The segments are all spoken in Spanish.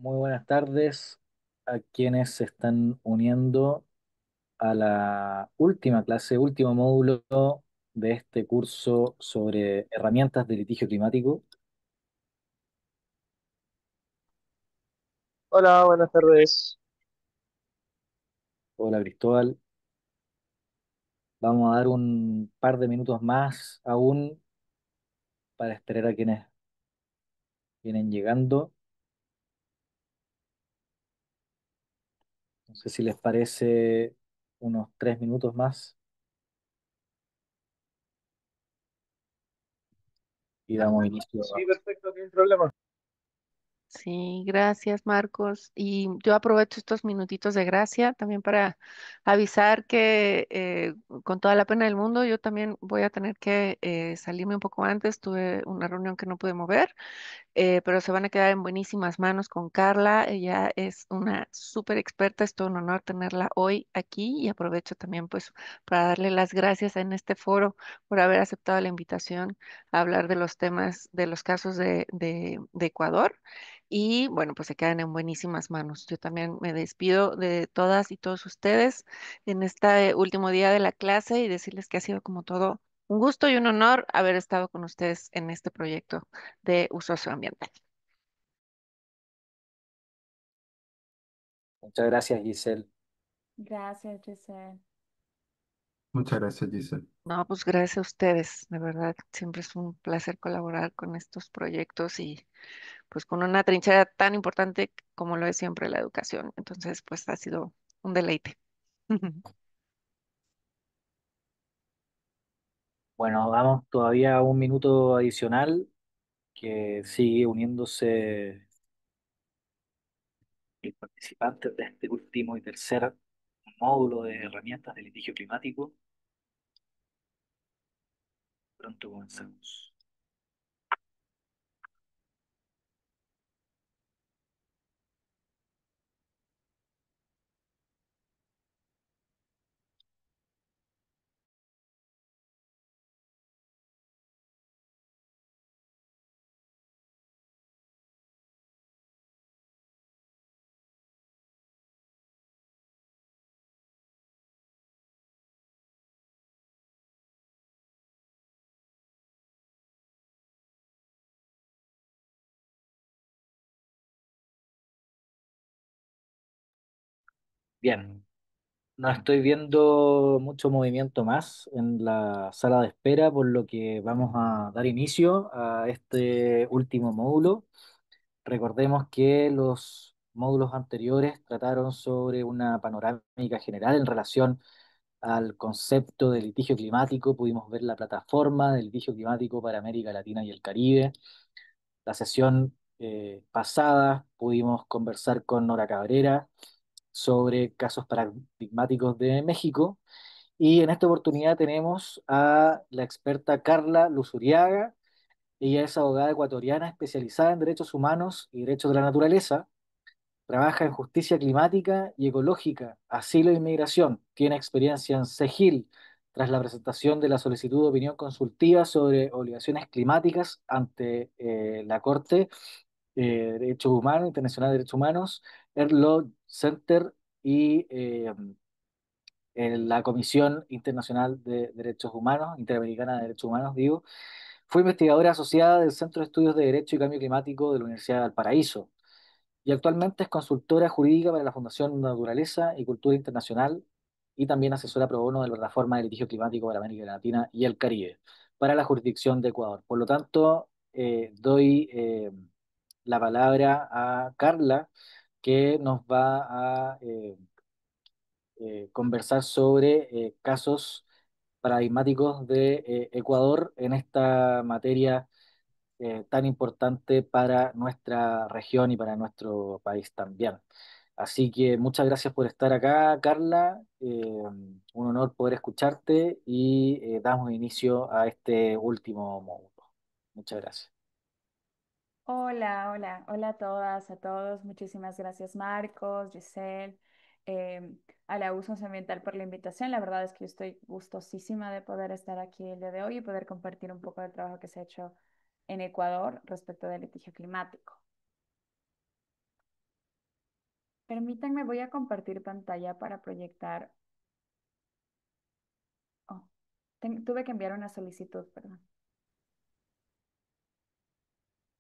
Muy buenas tardes a quienes se están uniendo a la última clase, último módulo de este curso sobre herramientas de litigio climático. Hola, buenas tardes. Hola Cristóbal, vamos a dar un par de minutos más aún para esperar a quienes vienen llegando. No sé si les parece unos 3 minutos más y damos inicio. Sí, perfecto, no hay problema. Sí, gracias, Marcos. Y yo aprovecho estos minutitos de gracia también para avisar que con toda la pena del mundo, yo también voy a tener que salirme un poco antes. Tuve una reunión que no pude mover, pero se van a quedar en buenísimas manos con Carla. Ella es una súper experta, es todo un honor tenerla hoy aquí y aprovecho también pues para darle las gracias en este foro por haber aceptado la invitación a hablar de los temas, de los casos de Ecuador. Y bueno, pues se quedan en buenísimas manos. Yo también me despido de todas y todos ustedes en este último día de la clase y decirles que ha sido como todo un gusto y un honor haber estado con ustedes en este proyecto de uso socioambiental. Muchas gracias, Giselle. Gracias, Giselle. Muchas gracias, Giselle. No, pues gracias a ustedes, de verdad, siempre es un placer colaborar con estos proyectos y pues con una trinchera tan importante como lo es siempre la educación. Entonces, pues ha sido un deleite. Bueno, vamos todavía a un minuto adicional que sigue uniéndose los participantes de este último y tercer módulo de herramientas de litigio climático. Pronto comenzamos. Bien, no estoy viendo mucho movimiento más en la sala de espera, por lo que vamos a dar inicio a este último módulo. Recordemos que los módulos anteriores trataron sobre una panorámica general en relación al concepto de litigio climático. Pudimos ver la plataforma del litigio climático para América Latina y el Caribe. La sesión pasada pudimos conversar con Nora Cabrera sobre casos paradigmáticos de México y en esta oportunidad tenemos a la experta Carla Luzuriaga. Ella es abogada ecuatoriana especializada en derechos humanos y derechos de la naturaleza. Trabaja en justicia climática y ecológica, asilo e inmigración. Tiene experiencia en SEGIL tras la presentación de la solicitud de opinión consultiva sobre obligaciones climáticas ante la Corte de Derechos Humanos, Internacional de Derechos Humanos, Earth Law Center y en la Comisión Internacional de Derechos Humanos, Interamericana de Derechos Humanos, digo. Fue investigadora asociada del Centro de Estudios de Derecho y Cambio Climático de la Universidad de Valparaíso y actualmente es consultora jurídica para la Fundación Naturaleza y Cultura Internacional y también asesora pro bono de la Plataforma de Litigio Climático de la América Latina y el Caribe para la jurisdicción de Ecuador. Por lo tanto, doy la palabra a Carla, que nos va a conversar sobre casos paradigmáticos de Ecuador en esta materia tan importante para nuestra región y para nuestro país también. Así que muchas gracias por estar acá, Carla. Un honor poder escucharte y damos inicio a este último módulo. Muchas gracias. Hola, hola, hola a todas, a todos. Muchísimas gracias, Marcos, Giselle, a la Usos Ambiental por la invitación. La verdad es que yo estoy gustosísima de poder estar aquí el día de hoy y poder compartir un poco del trabajo que se ha hecho en Ecuador respecto del litigio climático. Permítanme, voy a compartir pantalla para proyectar. Oh, tuve que enviar una solicitud, perdón.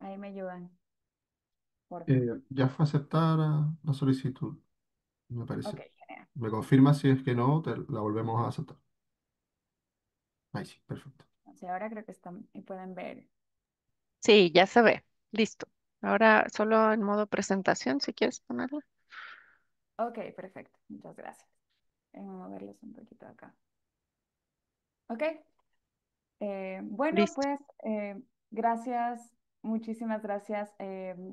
Ahí me ayudan, por favor. Ya fue aceptada la solicitud, me Ok, parece. genial. Me confirma si es que no, la volvemos a aceptar. Ahí sí, perfecto. O sea, ahora creo que están y pueden ver. Sí, ya se ve. Listo. Ahora solo en modo presentación, si quieres ponerlo. Ok, perfecto. Muchas gracias. Vamos a moverles un poquito acá. Ok. Bueno, Listo. pues gracias, muchísimas gracias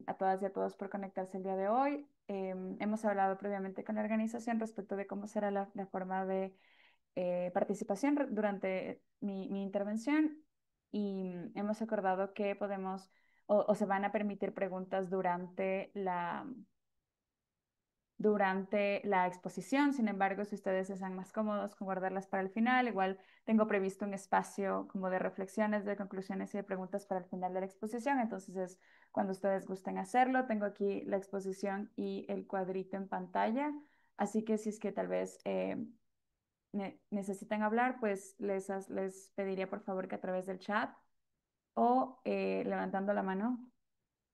a todas y a todos por conectarse el día de hoy. Hemos hablado previamente con la organización respecto de cómo será la forma de participación durante mi intervención y hemos acordado que podemos o se van a permitir preguntas durante la exposición. Sin embargo, si ustedes están más cómodos con guardarlas para el final, igual tengo previsto un espacio como de reflexiones, de conclusiones y de preguntas para el final de la exposición. Entonces es cuando ustedes gusten hacerlo. Tengo aquí la exposición y el cuadrito en pantalla. Así que si es que tal vez necesitan hablar, pues les pediría por favor que a través del chat o levantando la mano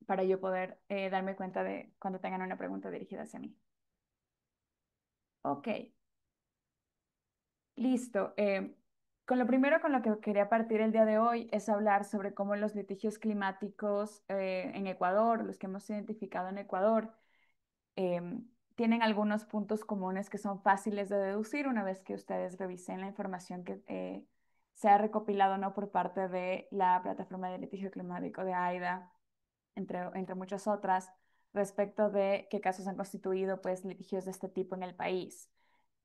para yo poder darme cuenta de cuando tengan una pregunta dirigida hacia mí. Ok, listo. Con lo primero con lo que quería partir el día de hoy es hablar sobre cómo los litigios climáticos en Ecuador, los que hemos identificado en Ecuador, em, tienen algunos puntos comunes que son fáciles de deducir una vez que ustedes revisen la información que se ha recopilado, ¿no? Por parte de la plataforma de litigio climático de AIDA, entre muchas otras, respecto de qué casos han constituido pues litigios de este tipo en el país.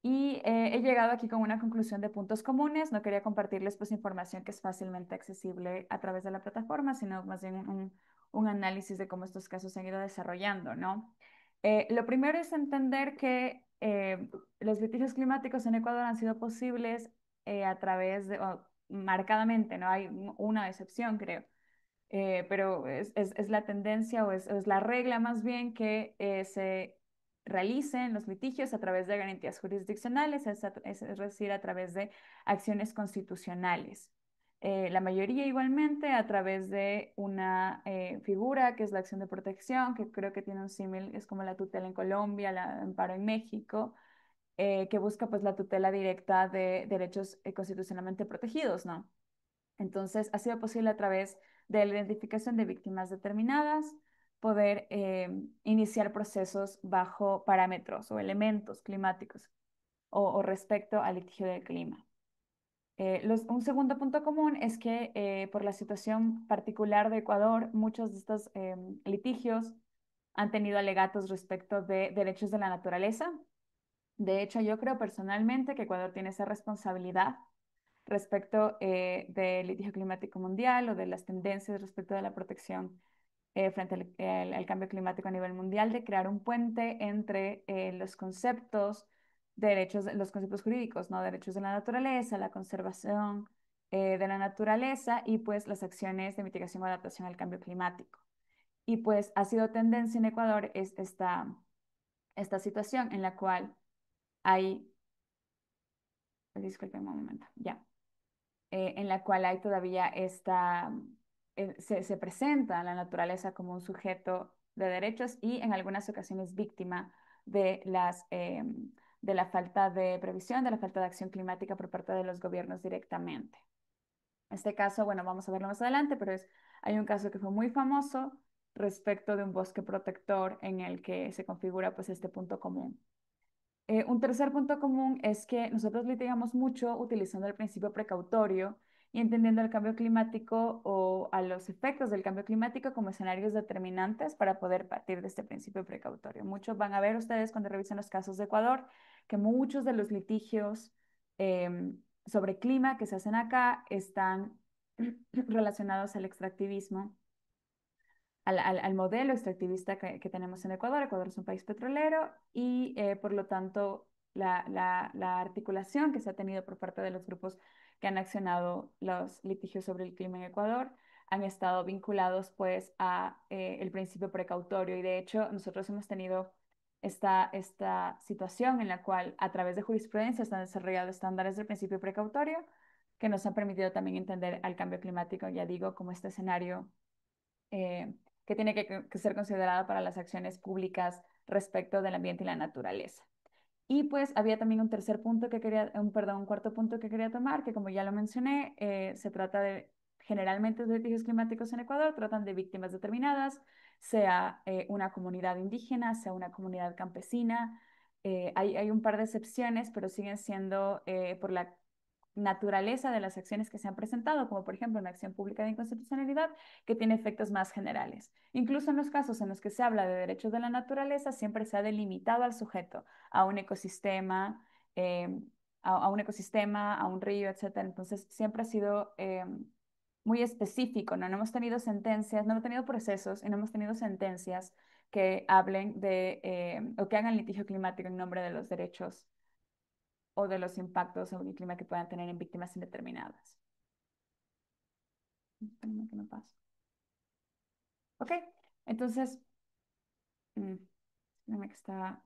Y he llegado aquí con una conclusión de puntos comunes. No quería compartirles pues información que es fácilmente accesible a través de la plataforma, sino más bien un análisis de cómo estos casos se han ido desarrollando, ¿no? Lo primero es entender que los litigios climáticos en Ecuador han sido posibles a través de, o marcadamente, ¿no? Hay una excepción, creo, pero es la tendencia o es la regla más bien que se realicen los litigios a través de garantías jurisdiccionales, es decir, a través de acciones constitucionales. La mayoría igualmente a través de una figura que es la acción de protección, que creo que tiene un símil, es como la tutela en Colombia, la amparo en México, que busca pues la tutela directa de derechos constitucionalmente protegidos, ¿no? Entonces, ha sido posible a través de la identificación de víctimas determinadas poder iniciar procesos bajo parámetros o elementos climáticos o respecto al litigio del clima. Un segundo punto común es que por la situación particular de Ecuador, muchos de estos litigios han tenido alegatos respecto de derechos de la naturaleza. De hecho, yo creo personalmente que Ecuador tiene esa responsabilidad respecto del litigio climático mundial o de las tendencias respecto de la protección frente al cambio climático a nivel mundial, de crear un puente entre los conceptos de derechos, los conceptos jurídicos, ¿no? Derechos de la naturaleza, la conservación de la naturaleza y pues las acciones de mitigación o adaptación al cambio climático. Y pues ha sido tendencia en Ecuador esta situación en la cual hay, disculpen un momento, ya en la cual hay todavía se presenta la naturaleza como un sujeto de derechos y en algunas ocasiones víctima de de la falta de previsión, de la falta de acción climática por parte de los gobiernos directamente. Este caso, bueno, vamos a verlo más adelante, pero hay un caso que fue muy famoso respecto de un bosque protector en el que se configura pues este punto común. Un tercer punto común es que nosotros litigamos mucho utilizando el principio precautorio y entendiendo el cambio climático o a los efectos del cambio climático como escenarios determinantes para poder partir de este principio precautorio. Muchos van a ver ustedes cuando revisen los casos de Ecuador que muchos de los litigios sobre clima que se hacen acá están relacionados al extractivismo al modelo extractivista que tenemos en Ecuador. Ecuador es un país petrolero y por lo tanto la articulación que se ha tenido por parte de los grupos que han accionado los litigios sobre el clima en Ecuador han estado vinculados pues a el principio precautorio y de hecho nosotros hemos tenido esta situación en la cual a través de jurisprudencia están desarrollados estándares del principio precautorio que nos han permitido también entender al cambio climático, ya digo, como este escenario eh, que tiene que ser considerado para las acciones públicas respecto del ambiente y la naturaleza. Y pues había también un tercer punto que quería, perdón, un cuarto punto que quería tomar, que como ya lo mencioné, se trata de, generalmente los litigios climáticos en Ecuador tratan de víctimas determinadas, sea una comunidad indígena, sea una comunidad campesina. Hay un par de excepciones, pero siguen siendo por la naturaleza de las acciones que se han presentado, como por ejemplo una acción pública de inconstitucionalidad que tiene efectos más generales. Incluso en los casos en los que se habla de derechos de la naturaleza, siempre se ha delimitado al sujeto a un ecosistema, eh, a un ecosistema, a un río, etcétera. Entonces, siempre ha sido muy específico, ¿no? No hemos tenido sentencias, no hemos tenido procesos y no hemos tenido sentencias que hablen de o que hagan litigio climático en nombre de los derechos o de los impactos sobre el clima que puedan tener en víctimas indeterminadas. Espérame que no pasa. Ok, entonces, espérame que está,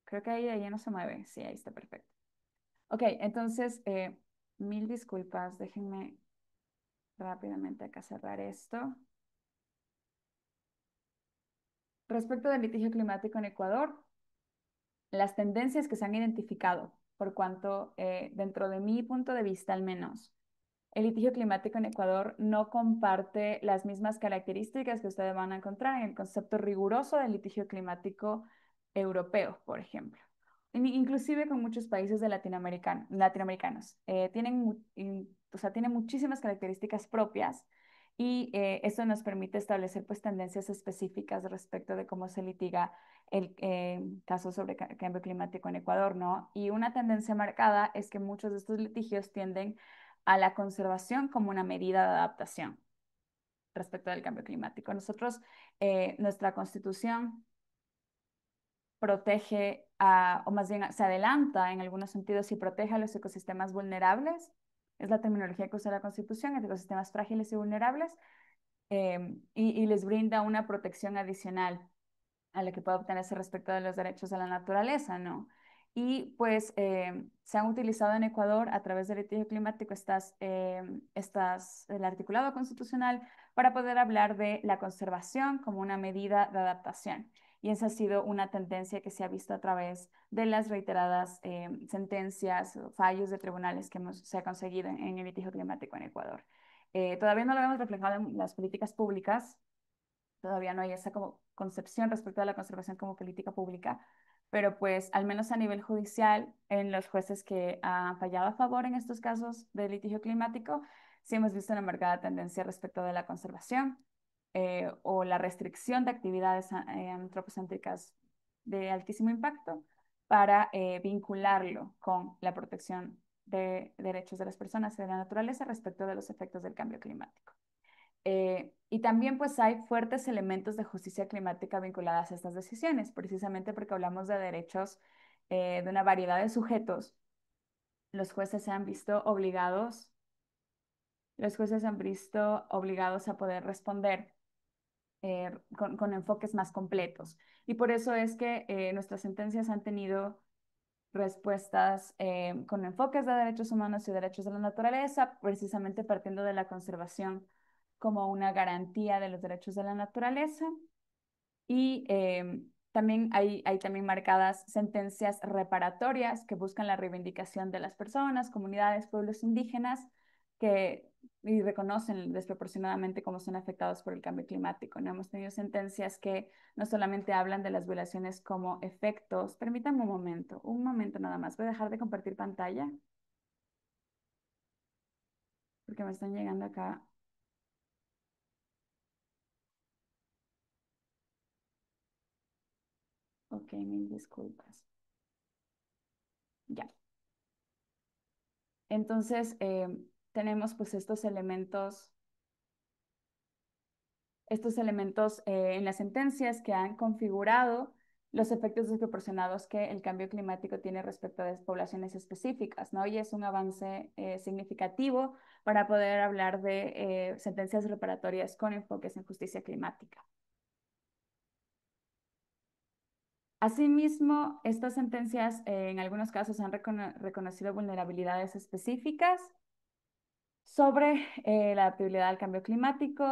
creo que ahí no se mueve. Sí, ahí está perfecto. Ok, entonces, mil disculpas, déjenme rápidamente acá cerrar esto. Respecto del litigio climático en Ecuador, las tendencias que se han identificado, por cuanto dentro de mi punto de vista al menos, el litigio climático en Ecuador no comparte las mismas características que ustedes van a encontrar en el concepto riguroso del litigio climático europeo, por ejemplo. Inclusive con muchos países de latinoamericanos. O sea, tienen muchísimas características propias y eso nos permite establecer pues tendencias específicas respecto de cómo se litiga el caso sobre cambio climático en Ecuador, ¿no? Y una tendencia marcada es que muchos de estos litigios tienden a la conservación como una medida de adaptación respecto del cambio climático. Nosotros, nuestra constitución protege, o más bien se adelanta en algunos sentidos y protege a los ecosistemas vulnerables. Es la terminología que usa la constitución, ecosistemas frágiles y vulnerables, y les brinda una protección adicional a la que puede obtenerse respecto de los derechos de la naturaleza, ¿no? Y pues se han utilizado en Ecuador a través del litigio climático el articulado constitucional para poder hablar de la conservación como una medida de adaptación. Y esa ha sido una tendencia que se ha visto a través de las reiteradas sentencias o fallos de tribunales que se ha conseguido en el litigio climático en Ecuador. Todavía no lo vemos reflejado en las políticas públicas, todavía no hay esa como concepción respecto a la conservación como política pública, pero pues al menos a nivel judicial, en los jueces que han fallado a favor en estos casos de litigio climático, sí hemos visto una marcada tendencia respecto de la conservación o la restricción de actividades antropocéntricas de altísimo impacto para vincularlo con la protección de derechos de las personas y de la naturaleza respecto de los efectos del cambio climático. Y también pues hay fuertes elementos de justicia climática vinculadas a estas decisiones, precisamente porque hablamos de derechos de una variedad de sujetos. Los jueces se han visto obligados, los jueces se han visto obligados a poder responder con enfoques más completos. Y por eso es que nuestras sentencias han tenido respuestas con enfoques de derechos humanos y derechos de la naturaleza, precisamente partiendo de la conservación como una garantía de los derechos de la naturaleza. Y también hay también marcadas sentencias reparatorias que buscan la reivindicación de las personas, comunidades, pueblos indígenas que y reconocen desproporcionadamente cómo son afectados por el cambio climático. ¿No? Hemos tenido sentencias que no solamente hablan de las violaciones como efectos. Permítanme un momento nada más. Voy a dejar de compartir pantalla porque me están llegando acá. Ok, mil disculpas. Ya. Entonces, tenemos pues estos elementos en las sentencias que han configurado los efectos desproporcionados que el cambio climático tiene respecto a poblaciones específicas, ¿no? Y es un avance significativo para poder hablar de sentencias reparatorias con enfoques en justicia climática. Asimismo, estas sentencias en algunos casos han reconocido vulnerabilidades específicas sobre la adaptabilidad al cambio climático.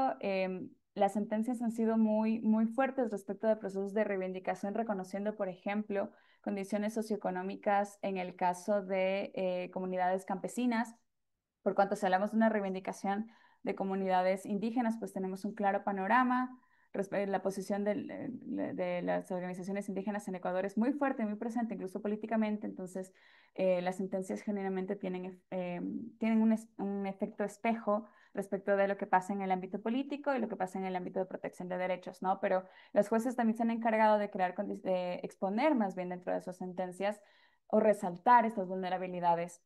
Las sentencias han sido muy fuertes respecto de procesos de reivindicación, reconociendo, por ejemplo, condiciones socioeconómicas en el caso de comunidades campesinas. Por cuanto si hablamos de una reivindicación de comunidades indígenas, pues tenemos un claro panorama. La posición de las organizaciones indígenas en Ecuador es muy fuerte, muy presente, incluso políticamente. Entonces, las sentencias generalmente tienen un efecto espejo respecto de lo que pasa en el ámbito político y lo que pasa en el ámbito de protección de derechos, ¿no? Pero los jueces también se han encargado de exponer más bien dentro de sus sentencias o resaltar estas vulnerabilidades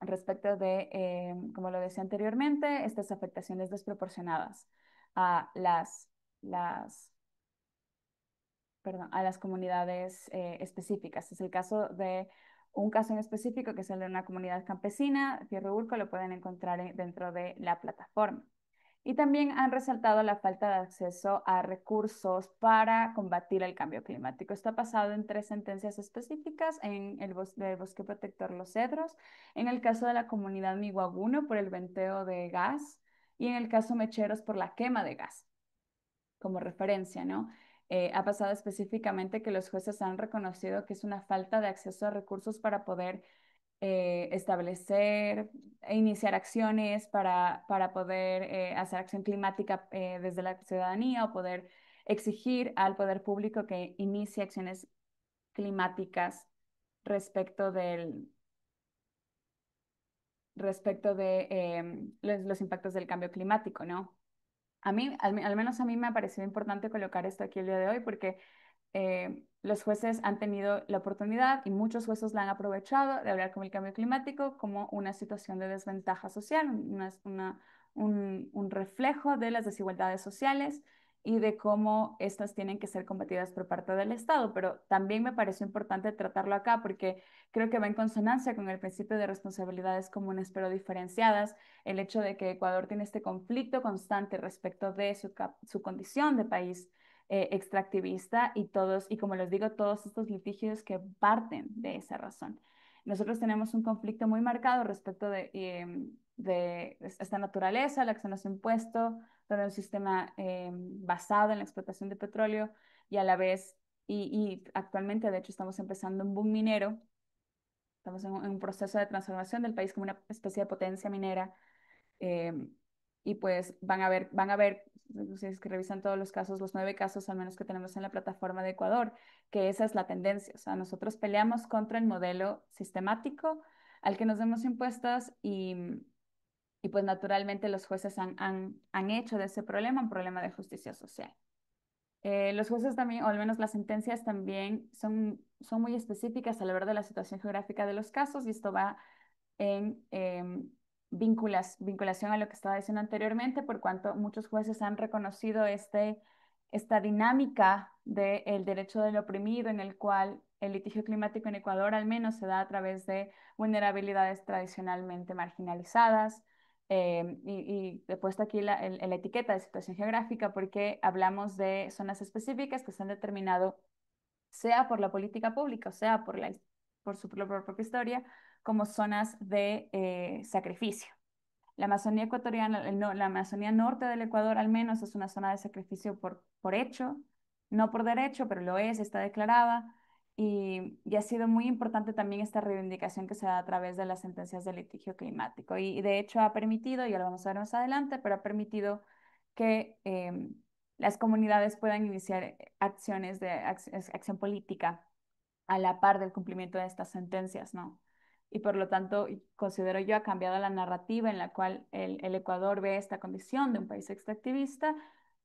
respecto de, como lo decía anteriormente, estas afectaciones desproporcionadas a las, perdón, a las comunidades específicas. Es el caso de un caso en específico que es el de una comunidad campesina, Fierro Urco, lo pueden encontrar dentro de la plataforma. Y también han resaltado la falta de acceso a recursos para combatir el cambio climático. Esto ha pasado en 3 sentencias específicas, en el bosque protector Los Cedros, en el caso de la comunidad Miguabuno por el venteo de gas y en el caso Mecheros por la quema de gas, como referencia, ¿no? Ha pasado específicamente que los jueces han reconocido que es una falta de acceso a recursos para poder establecer e iniciar acciones para poder hacer acción climática desde la ciudadanía o poder exigir al poder público que inicie acciones climáticas respecto respecto de los impactos del cambio climático, ¿no? A mí, al menos a mí me ha parecido importante colocar esto aquí el día de hoy porque los jueces han tenido la oportunidad y muchos jueces la han aprovechado de hablar con el cambio climático como una situación de desventaja social, un reflejo de las desigualdades sociales y de cómo estas tienen que ser combatidas por parte del Estado. Pero también me pareció importante tratarlo acá porque creo que va en consonancia con el principio de responsabilidades comunes pero diferenciadas, el hecho de que Ecuador tiene este conflicto constante respecto de su condición de país extractivista y como les digo, todos estos litigios que parten de esa razón. Nosotros tenemos un conflicto muy marcado respecto de esta naturaleza, la que se nos ha impuesto, todo un sistema basado en la explotación de petróleo y a la vez, y actualmente de hecho estamos empezando un boom minero, estamos en un proceso de transformación del país como una especie de potencia minera eh, y pues van a ver, si es que revisan todos los casos, los 9 casos al menos que tenemos en la plataforma de Ecuador, que esa es la tendencia. O sea, nosotros peleamos contra el modelo sistemático al que nos hemos impuestos y pues naturalmente los jueces han hecho de ese problema un problema de justicia social. Los jueces también, o al menos las sentencias también, son muy específicas a la hora de la situación geográfica de los casos y esto va en vinculación a lo que estaba diciendo anteriormente, por cuanto muchos jueces han reconocido esta dinámica del derecho del oprimido, en el cual el litigio climático en Ecuador al menos se da a través de vulnerabilidades tradicionalmente marginalizadas. He puesto aquí la etiqueta de situación geográfica porque hablamos de zonas específicas que se han determinado sea por la política pública, o sea por su propia historia, como zonas de sacrificio. La Amazonía ecuatoriana, la Amazonía norte del Ecuador al menos es una zona de sacrificio por hecho, no por derecho, pero lo es, está declarada. Y ha sido muy importante también esta reivindicación que se da a través de las sentencias de litigio climático. Y de hecho ha permitido, ya lo vamos a ver más adelante, pero ha permitido que las comunidades puedan iniciar acciones de acción política a la par del cumplimiento de estas sentencias, ¿no? Y por lo tanto, considero yo ha cambiado la narrativa en la cual el Ecuador ve esta condición de un país extractivista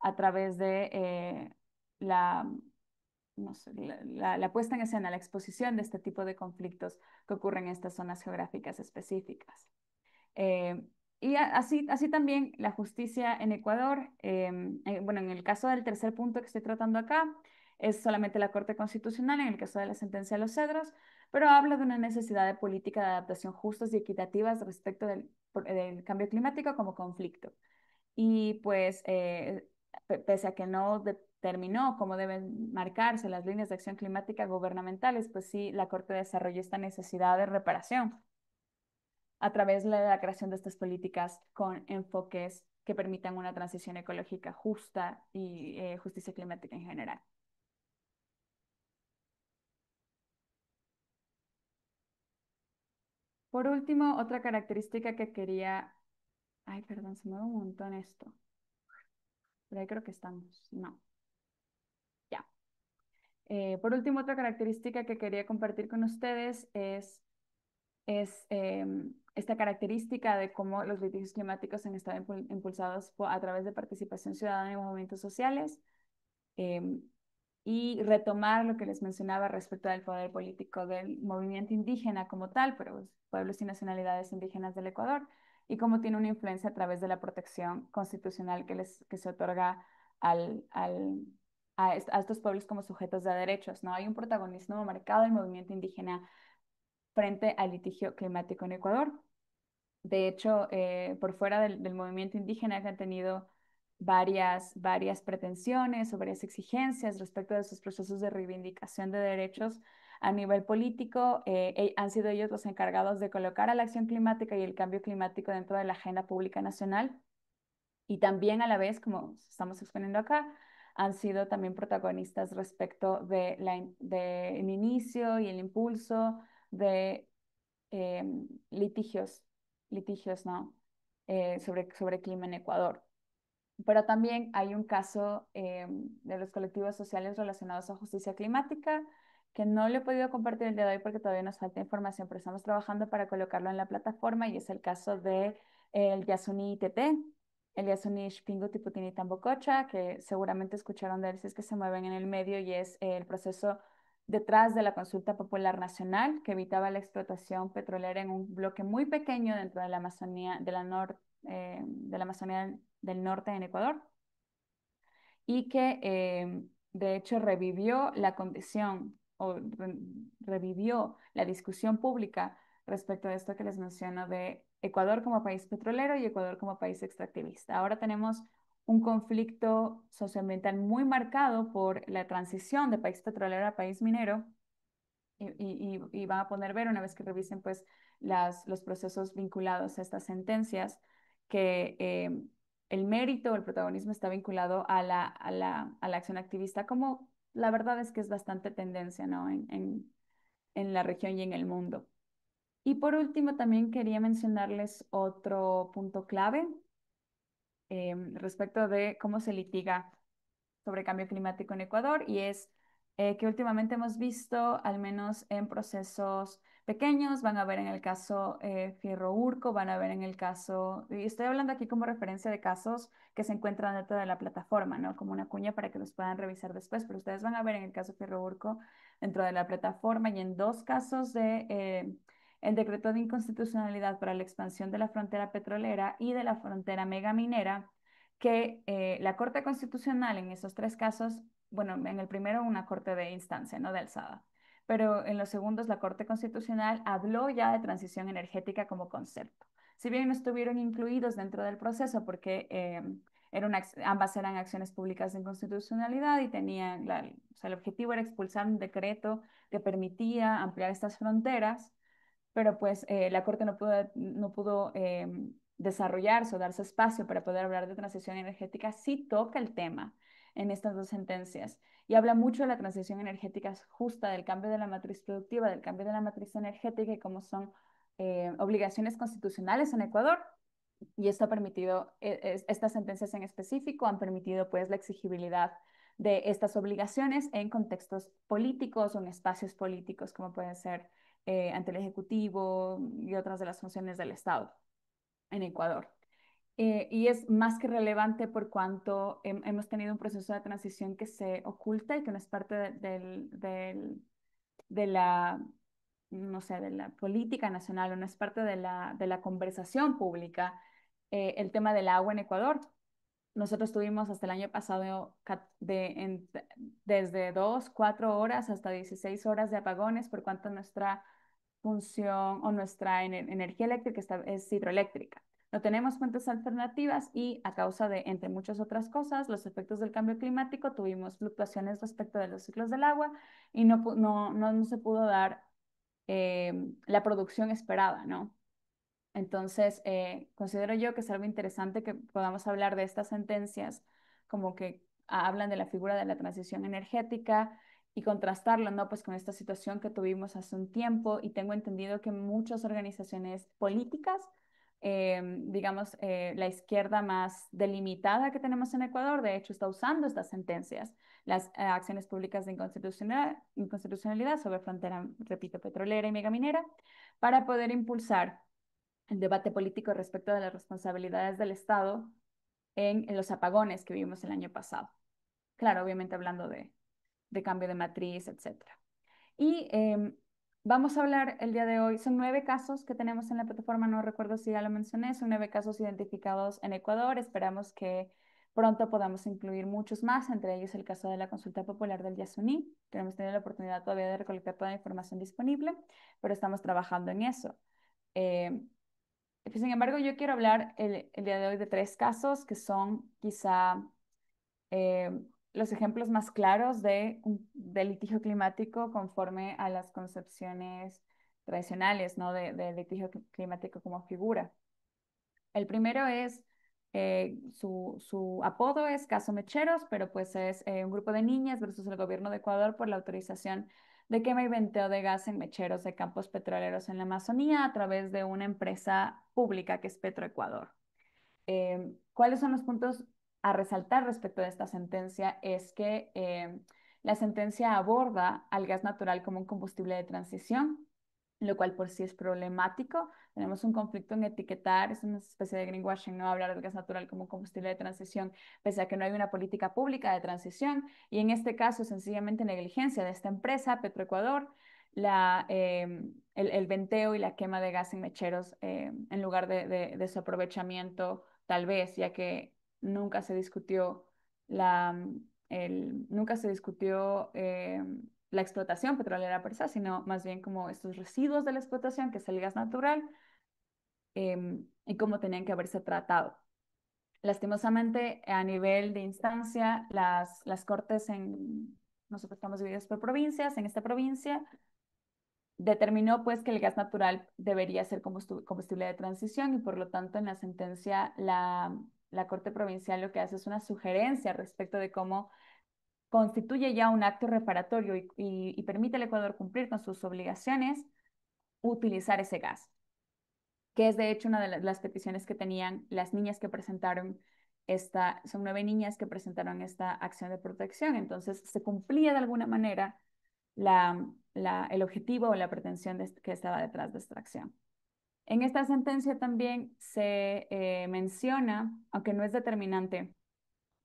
a través de la, no sé, la puesta en escena, la exposición de este tipo de conflictos que ocurren en estas zonas geográficas específicas. Eh, así también la justicia en Ecuador, bueno, en el caso del tercer punto que estoy tratando acá, es solamente la Corte Constitucional, en el caso de la sentencia de Los Cedros, pero habla de una necesidad de política de adaptación justas y equitativas respecto del cambio climático como conflicto. Y pues, pese a que no determinó cómo deben marcarse las líneas de acción climática gubernamentales, pues sí, la Corte desarrolló esta necesidad de reparación a través de la creación de estas políticas con enfoques que permitan una transición ecológica justa y justicia climática en general. Por último, otra característica que quería... Ay, perdón, se me va un montón esto. Pero ahí creo que estamos. No. Ya. Por último, otra característica que quería compartir con ustedes es esta característica de cómo los litigios climáticos han estado impulsados a través de participación ciudadana y movimientos sociales. em, y retomar lo que les mencionaba respecto del poder político del movimiento indígena como tal, pero pueblos y nacionalidades indígenas del Ecuador, y cómo tiene una influencia a través de la protección constitucional que se otorga al, al, a estos pueblos como sujetos de derechos, ¿no? Hay un protagonismo marcado del movimiento indígena frente al litigio climático en Ecuador. De hecho, por fuera del movimiento indígena que han tenido varias pretensiones o varias exigencias respecto de sus procesos de reivindicación de derechos a nivel político, han sido ellos los encargados de colocar a la acción climática y el cambio climático dentro de la agenda pública nacional y también a la vez, como estamos exponiendo acá, han sido también protagonistas respecto de el inicio y el impulso de litigios, litigios, ¿no? Sobre clima en Ecuador. Pero también hay un caso de los colectivos sociales relacionados a justicia climática que no le he podido compartir el día de hoy porque todavía nos falta información, pero estamos trabajando para colocarlo en la plataforma y es el caso de el Yasuni ITT, el Yasuni Xpingu Tiputini Tambococha, que seguramente escucharon de él si es que se mueven en el medio y es el proceso detrás de la consulta popular nacional que evitaba la explotación petrolera en un bloque muy pequeño dentro de la Amazonía, de la Amazonía del Norte en Ecuador y que de hecho revivió la condición o revivió la discusión pública respecto a esto que les menciono de Ecuador como país petrolero y Ecuador como país extractivista. Ahora tenemos un conflicto socioambiental muy marcado por la transición de país petrolero a país minero y van a poder ver una vez que revisen pues los procesos vinculados a estas sentencias que el mérito, el protagonismo está vinculado a la acción activista, como la verdad es que es bastante tendencia, ¿no? En la región y en el mundo. Y por último, también quería mencionarles otro punto clave respecto de cómo se litiga sobre cambio climático en Ecuador y es que últimamente hemos visto, al menos en procesos pequeños, van a ver en el caso Fierro Urco, van a ver en el caso, y estoy hablando aquí como referencia de casos que se encuentran dentro de la plataforma, ¿no? Como una cuña para que los puedan revisar después, pero ustedes van a ver en el caso Fierro Urco dentro de la plataforma y en dos casos de... el decreto de inconstitucionalidad para la expansión de la frontera petrolera y de la frontera megaminera, que la Corte Constitucional en esos tres casos, bueno, en el primero una Corte de instancia, no de alzada, pero en los segundos la Corte Constitucional habló ya de transición energética como concepto. Si bien no estuvieron incluidos dentro del proceso porque ambas eran acciones públicas de inconstitucionalidad y tenían, o sea, el objetivo era expulsar un decreto que permitía ampliar estas fronteras, pero pues la Corte no pudo desarrollarse o darse espacio para poder hablar de transición energética, sí toca el tema en estas dos sentencias y habla mucho de la transición energética justa, del cambio de la matriz productiva, del cambio de la matriz energética y cómo son obligaciones constitucionales en Ecuador. Y esto ha permitido, estas sentencias en específico han permitido pues la exigibilidad de estas obligaciones en contextos políticos o en espacios políticos, como pueden ser ante el Ejecutivo y otras de las funciones del Estado en Ecuador. Y es más que relevante por cuanto hemos tenido un proceso de transición que se oculta y que no es parte de la, no sé, de la política nacional o no es parte de la conversación pública, el tema del agua en Ecuador. Nosotros tuvimos hasta el año pasado desde 2, 4 horas hasta 16 horas de apagones por cuanto nuestra función o nuestra energía eléctrica es hidroeléctrica. No tenemos fuentes alternativas y a causa de, entre muchas otras cosas, los efectos del cambio climático, tuvimos fluctuaciones respecto de los ciclos del agua y no se pudo dar la producción esperada, ¿no? Entonces, considero yo que es algo interesante que podamos hablar de estas sentencias, como que hablan de la figura de la transición energética y contrastarlo, ¿no? Pues con esta situación que tuvimos hace un tiempo y tengo entendido que muchas organizaciones políticas, digamos, la izquierda más delimitada que tenemos en Ecuador, de hecho, está usando estas sentencias, las acciones públicas de inconstitucionalidad sobre frontera, repito, petrolera y megaminera, para poder impulsar el debate político respecto de las responsabilidades del Estado en los apagones que vimos el año pasado. Claro, obviamente hablando de cambio de matriz, etcétera. Y vamos a hablar el día de hoy, son 9 casos que tenemos en la plataforma, no recuerdo si ya lo mencioné, son 9 casos identificados en Ecuador, esperamos que pronto podamos incluir muchos más, entre ellos el caso de la consulta popular del Yasuní, que no hemos tenido la oportunidad todavía de recolectar toda la información disponible, pero estamos trabajando en eso. Eh, Sin embargo, yo quiero hablar el día de hoy de 3 casos que son quizá eh, los ejemplos más claros de litigio climático conforme a las concepciones tradicionales, ¿no? De litigio climático como figura. El primero es, su apodo es Caso Mecheros, pero pues es un grupo de niñas versus el gobierno de Ecuador por la autorización de quema y venteo de gas en mecheros de campos petroleros en la Amazonía a través de una empresa pública que es Petroecuador. ¿Cuáles son los puntos a resaltar respecto de esta sentencia? Es que la sentencia aborda al gas natural como un combustible de transición, lo cual por sí es problemático. Tenemos un conflicto en etiquetar, es una especie de greenwashing, no hablar del gas natural como un combustible de transición, pese a que no hay una política pública de transición. Y en este caso, sencillamente negligencia de esta empresa, Petroecuador, el venteo y la quema de gas en mecheros en lugar de su aprovechamiento, tal vez, ya que nunca se discutió la, nunca se discutió la explotación petrolera per se, sino más bien como estos residuos de la explotación, que es el gas natural, y cómo tenían que haberse tratado. Lastimosamente, a nivel de instancia, las cortes nosotros estamos divididos por provincias, en esta provincia determinó pues que el gas natural debería ser combustible de transición y por lo tanto en la sentencia la Corte Provincial lo que hace es una sugerencia respecto de cómo constituye ya un acto reparatorio y permite al Ecuador cumplir con sus obligaciones, utilizar ese gas, que es de hecho una de las peticiones que tenían las niñas que presentaron son 9 niñas que presentaron esta acción de protección, entonces se cumplía de alguna manera el objetivo o la pretensión que estaba detrás de esta acción. En esta sentencia también se menciona, aunque no es determinante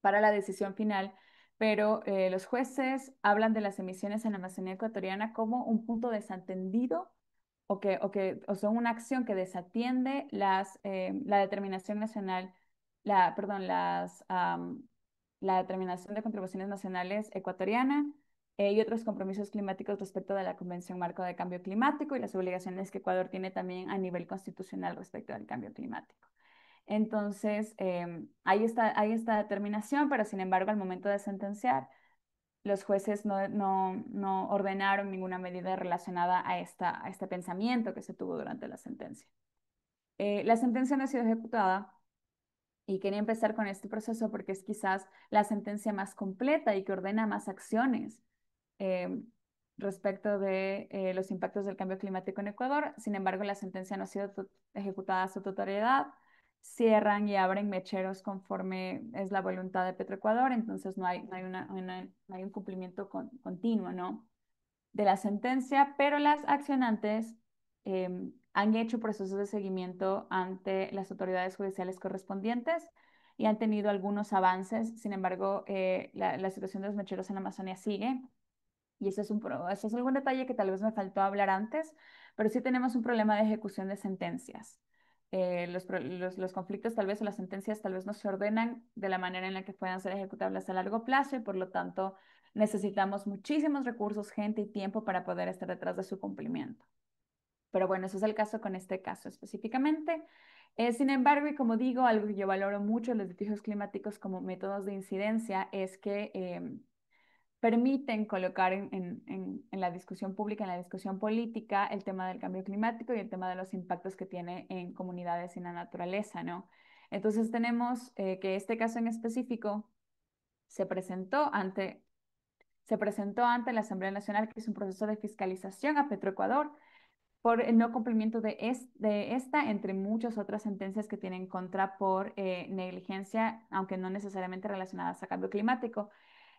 para la decisión final, pero los jueces hablan de las emisiones en la Amazonía ecuatoriana como un punto desatendido o son una acción que desatiende la determinación nacional, perdón, la determinación de contribuciones nacionales ecuatoriana y otros compromisos climáticos respecto de la Convención Marco de Cambio Climático y las obligaciones que Ecuador tiene también a nivel constitucional respecto al cambio climático. Entonces, hay esta determinación, pero sin embargo, al momento de sentenciar, los jueces no ordenaron ninguna medida relacionada a este pensamiento que se tuvo durante la sentencia. La sentencia no ha sido ejecutada y quería empezar con este proceso porque es quizás la sentencia más completa y que ordena más acciones eh, respecto de los impactos del cambio climático en Ecuador. Sin embargo, la sentencia no ha sido ejecutada a su totalidad. Cierran y abren mecheros conforme es la voluntad de Petroecuador, entonces no hay un cumplimiento continuo, ¿no? De la sentencia, pero las accionantes han hecho procesos de seguimiento ante las autoridades judiciales correspondientes y han tenido algunos avances. Sin embargo, la situación de los mecheros en la Amazonía sigue. Y eso es algún detalle que tal vez me faltó hablar antes, pero sí tenemos un problema de ejecución de sentencias. Los conflictos tal vez o las sentencias tal vez no se ordenan de la manera en la que puedan ser ejecutables a largo plazo y por lo tanto necesitamos muchísimos recursos, gente y tiempo para poder estar detrás de su cumplimiento. Pero bueno, ese es el caso con este caso específicamente. Sin embargo, y como digo, algo que yo valoro mucho en los litigios climáticos como métodos de incidencia es que permiten colocar en la discusión pública, en la discusión política, el tema del cambio climático y el tema de los impactos que tiene en comunidades y en la naturaleza, ¿no? Entonces tenemos que este caso en específico se presentó ante, se presentó ante la Asamblea Nacional, que es un proceso de fiscalización a Petroecuador por el no cumplimiento de esta, entre muchas otras sentencias que tienen contra por negligencia, aunque no necesariamente relacionadas a cambio climático.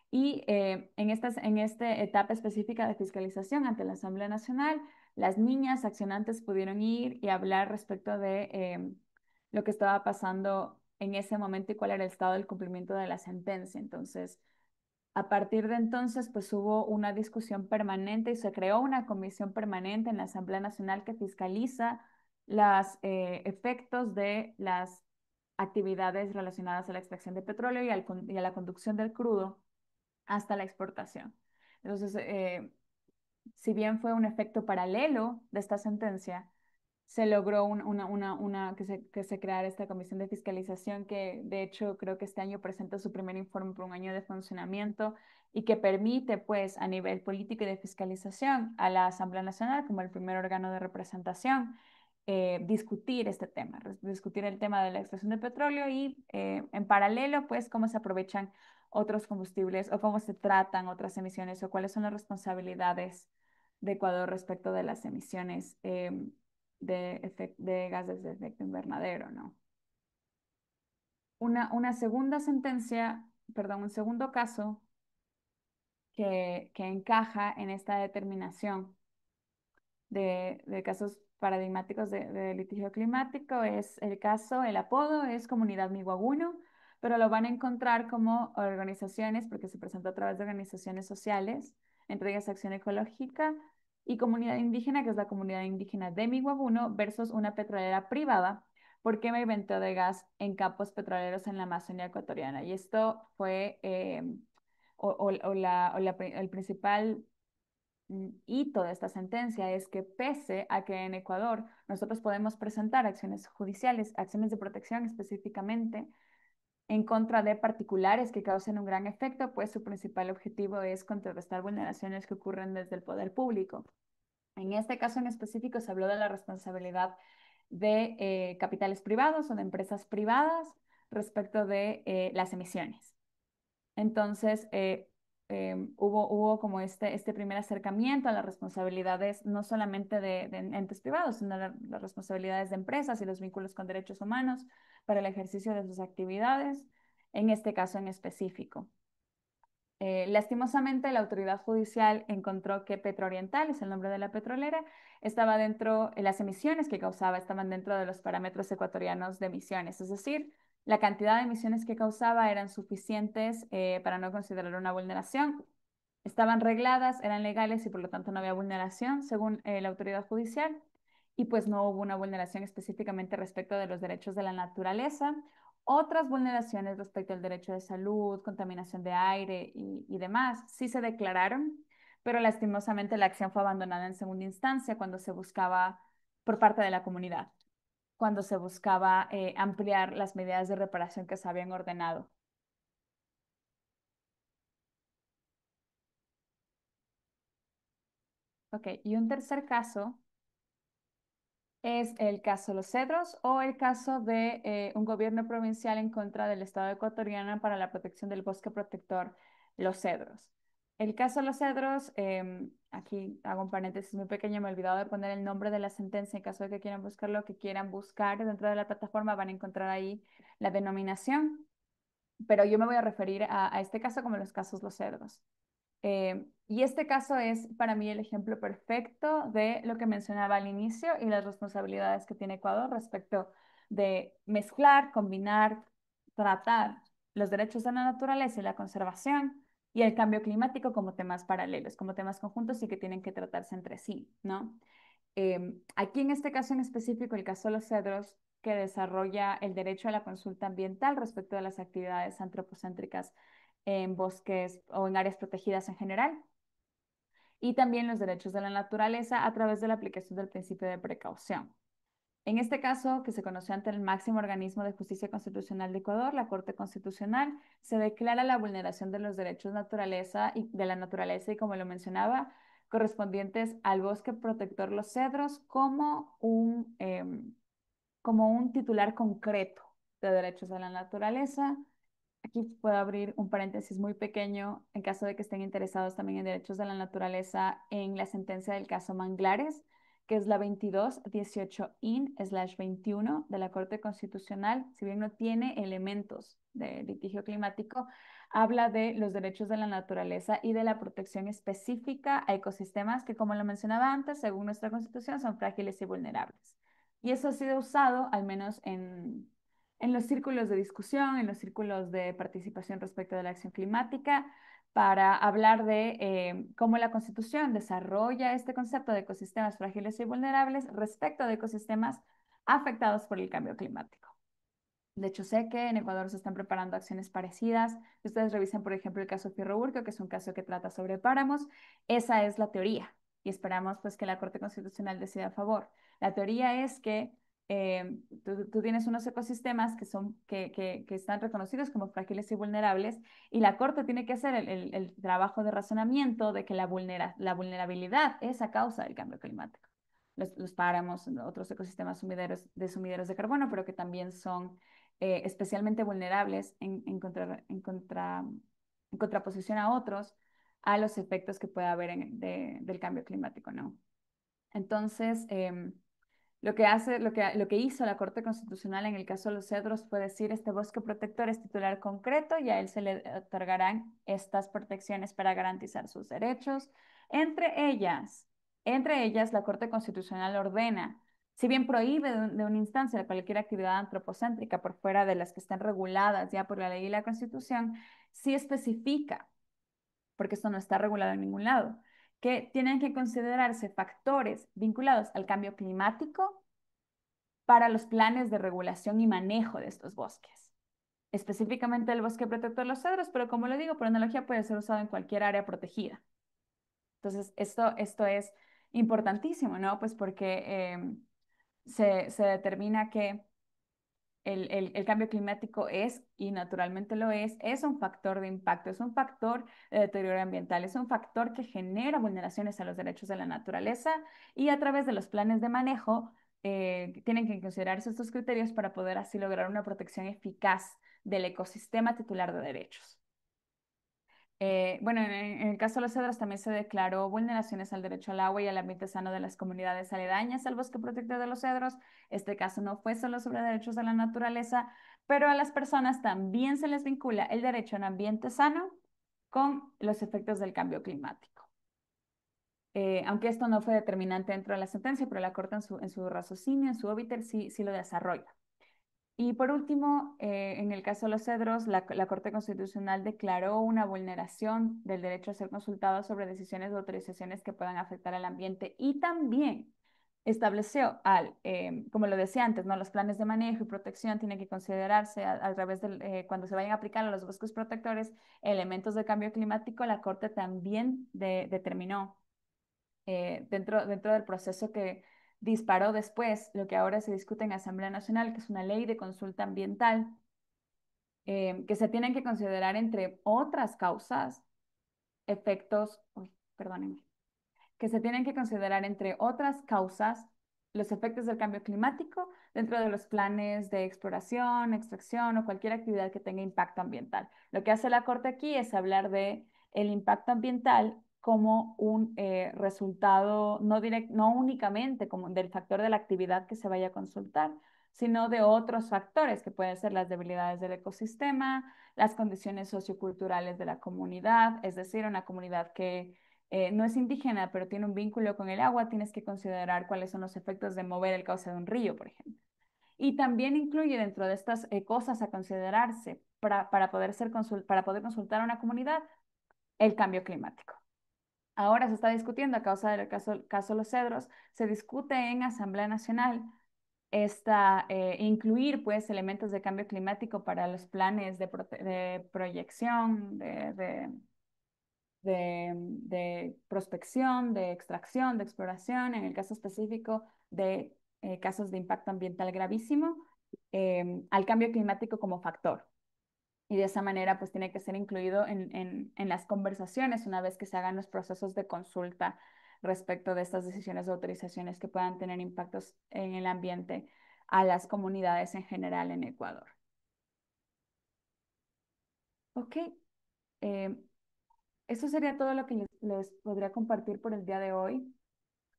Y en esta etapa específica de fiscalización ante la Asamblea Nacional, las niñas accionantes pudieron ir y hablar respecto de lo que estaba pasando en ese momento y cuál era el estado del cumplimiento de la sentencia. Entonces, a partir de entonces, pues hubo una discusión permanente y se creó una comisión permanente en la Asamblea Nacional que fiscaliza los efectos de las actividades relacionadas a la extracción de petróleo y a la conducción del crudo hasta la exportación. Entonces, si bien fue un efecto paralelo de esta sentencia, se logró que se creara esta comisión de fiscalización que de hecho creo que este año presenta su primer informe por un año de funcionamiento y que permite pues a nivel político y de fiscalización a la Asamblea Nacional como el primer órgano de representación discutir este tema, discutir el tema de la extracción de petróleo y en paralelo pues cómo se aprovechan otros combustibles o cómo se tratan otras emisiones o cuáles son las responsabilidades de Ecuador respecto de las emisiones de gases de efecto invernadero, ¿no? Una segunda sentencia, perdón, un segundo caso que encaja en esta determinación de casos paradigmáticos de litigio climático es el caso, el apodo es Comunidad Miguaguno, pero lo van a encontrar como organizaciones, porque se presentó a través de organizaciones sociales, entre ellas Acción Ecológica y Comunidad Indígena, que es la comunidad indígena de Miguaguno, versus una petrolera privada por quema y venteo de gas en campos petroleros en la Amazonía ecuatoriana. Y esto fue el principal hito de esta sentencia es que pese a que en Ecuador nosotros podemos presentar acciones judiciales, acciones de protección específicamente en contra de particulares que causen un gran efecto, pues su principal objetivo es contrarrestar vulneraciones que ocurren desde el poder público. En este caso en específico se habló de la responsabilidad de capitales privados o de empresas privadas respecto de las emisiones. Entonces, hubo como este primer acercamiento a las responsabilidades no solamente de entes privados, sino las responsabilidades de empresas y los vínculos con derechos humanos para el ejercicio de sus actividades, en este caso en específico. Lastimosamente, la autoridad judicial encontró que Petrooriental, es el nombre de la petrolera, estaba dentro, las emisiones que causaba estaban dentro de los parámetros ecuatorianos de emisiones, es decir, la cantidad de emisiones que causaba eran suficientes para no considerar una vulneración, estaban regladas, eran legales y por lo tanto no había vulneración según la autoridad judicial y pues no hubo una vulneración específicamente respecto de los derechos de la naturaleza. Otras vulneraciones respecto al derecho de salud, contaminación de aire y demás sí se declararon, pero lastimosamente la acción fue abandonada en segunda instancia cuando se buscaba por parte de la comunidad, cuando se buscaba ampliar las medidas de reparación que se habían ordenado. Ok, y un tercer caso es el caso Los Cedros o el caso de un gobierno provincial en contra del Estado ecuatoriano para la protección del bosque protector Los Cedros. El caso Los Cedros, aquí hago un paréntesis muy pequeño, me he olvidado de poner el nombre de la sentencia en caso de que quieran buscarlo, que quieran buscar dentro de la plataforma, van a encontrar ahí la denominación, pero yo me voy a referir a este caso como los casos Los Cedros. Y este caso es para mí el ejemplo perfecto de lo que mencionaba al inicio y las responsabilidades que tiene Ecuador respecto de mezclar, combinar, tratar los derechos de la naturaleza y la conservación y el cambio climático como temas paralelos, como temas conjuntos y que tienen que tratarse entre sí, ¿no? Aquí en este caso en específico, el caso de los cedros, que desarrolla el derecho a la consulta ambiental respecto de las actividades antropocéntricas en bosques o en áreas protegidas en general. y también los derechos de la naturaleza a través de la aplicación del principio de precaución. En este caso, que se conoció ante el máximo organismo de justicia constitucional de Ecuador, la Corte Constitucional, se declara la vulneración de los derechos de la naturaleza y, como lo mencionaba, correspondientes al bosque protector Los Cedros como un titular concreto de derechos de la naturaleza. Aquí puedo abrir un paréntesis muy pequeño en caso de que estén interesados también en derechos de la naturaleza en la sentencia del caso Manglares, que es la 2218 IN/21 de la Corte Constitucional. Si bien no tiene elementos de litigio climático, habla de los derechos de la naturaleza y de la protección específica a ecosistemas que, como lo mencionaba antes, según nuestra Constitución, son frágiles y vulnerables. Y eso ha sido usado, al menos en los círculos de discusión, en los círculos de participación respecto de la acción climática, para hablar de cómo la Constitución desarrolla este concepto de ecosistemas frágiles y vulnerables respecto de ecosistemas afectados por el cambio climático. De hecho, sé que en Ecuador se están preparando acciones parecidas. Si ustedes revisen, por ejemplo, el caso Fierro Urco, que es un caso que trata sobre páramos, esa es la teoría y esperamos pues que la Corte Constitucional decida a favor. La teoría es que tú tienes unos ecosistemas que están reconocidos como frágiles y vulnerables y la Corte tiene que hacer el trabajo de razonamiento de que la vulnerabilidad es a causa del cambio climático. Los páramos, otros ecosistemas sumideros de carbono, pero que también son especialmente vulnerables en contraposición a otros, a los efectos que puede haber del cambio climático, ¿no? Entonces, lo que hizo la Corte Constitucional en el caso de Los Cedros fue decir, este bosque protector es titular concreto y a él se le otorgarán estas protecciones para garantizar sus derechos. Entre ellas, entre ellas, la Corte Constitucional ordena, si bien prohíbe de una instancia cualquier actividad antropocéntrica por fuera de las que están reguladas ya por la ley y la Constitución, sí especifica, porque esto no está regulado en ningún lado, que tienen que considerarse factores vinculados al cambio climático para los planes de regulación y manejo de estos bosques. Específicamente el bosque protector de Los Cedros, pero como lo digo, por analogía puede ser usado en cualquier área protegida. Entonces, esto es importantísimo, ¿no? Pues porque se determina que el cambio climático es, y naturalmente lo es un factor de impacto, es un factor de deterioro ambiental, es un factor que genera vulneraciones a los derechos de la naturaleza y a través de los planes de manejo tienen que considerarse estos criterios para poder así lograr una protección eficaz del ecosistema titular de derechos. Bueno, en el caso de los cedros también se declaró vulneraciones al derecho al agua y al ambiente sano de las comunidades aledañas al bosque protector de los cedros. Este caso no fue solo sobre derechos de la naturaleza, pero a las personas también se les vincula el derecho a un ambiente sano con los efectos del cambio climático. Aunque esto no fue determinante dentro de la sentencia, pero la Corte en su raciocinio, en su obiter, sí lo desarrolla. Y por último, en el caso de los cedros, la Corte Constitucional declaró una vulneración del derecho a ser consultado sobre decisiones o autorizaciones que puedan afectar al ambiente y también estableció, como lo decía antes, ¿no? Los planes de manejo y protección tienen que considerarse a través de cuando se vayan a aplicar a los bosques protectores elementos de cambio climático. La Corte también determinó dentro del proceso que disparó después lo que ahora se discute en Asamblea Nacional, que es una ley de consulta ambiental, que se tienen que considerar entre otras causas, efectos, uy, perdónenme, que se tienen que considerar, entre otras causas, los efectos del cambio climático dentro de los planes de exploración, extracción o cualquier actividad que tenga impacto ambiental. Lo que hace la Corte aquí es hablar de el impacto ambiental como un resultado no únicamente como del factor de la actividad que se vaya a consultar, sino de otros factores que pueden ser las debilidades del ecosistema, las condiciones socioculturales de la comunidad, es decir, una comunidad que no es indígena, pero tiene un vínculo con el agua, tienes que considerar cuáles son los efectos de mover el cauce de un río, por ejemplo. Y también incluye dentro de estas cosas a considerarse para poder consultar a una comunidad el cambio climático. Ahora se está discutiendo a causa del caso Los Cedros, se discute en Asamblea Nacional incluir pues elementos de cambio climático para los planes de proyección, de prospección, de extracción, de exploración, en el caso específico de casos de impacto ambiental gravísimo, al cambio climático como factor. Y de esa manera, pues tiene que ser incluido en las conversaciones una vez que se hagan los procesos de consulta respecto de estas decisiones de autorizaciones que puedan tener impactos en el ambiente a las comunidades en general en Ecuador. Ok, eh, eso sería todo lo que les podría compartir por el día de hoy.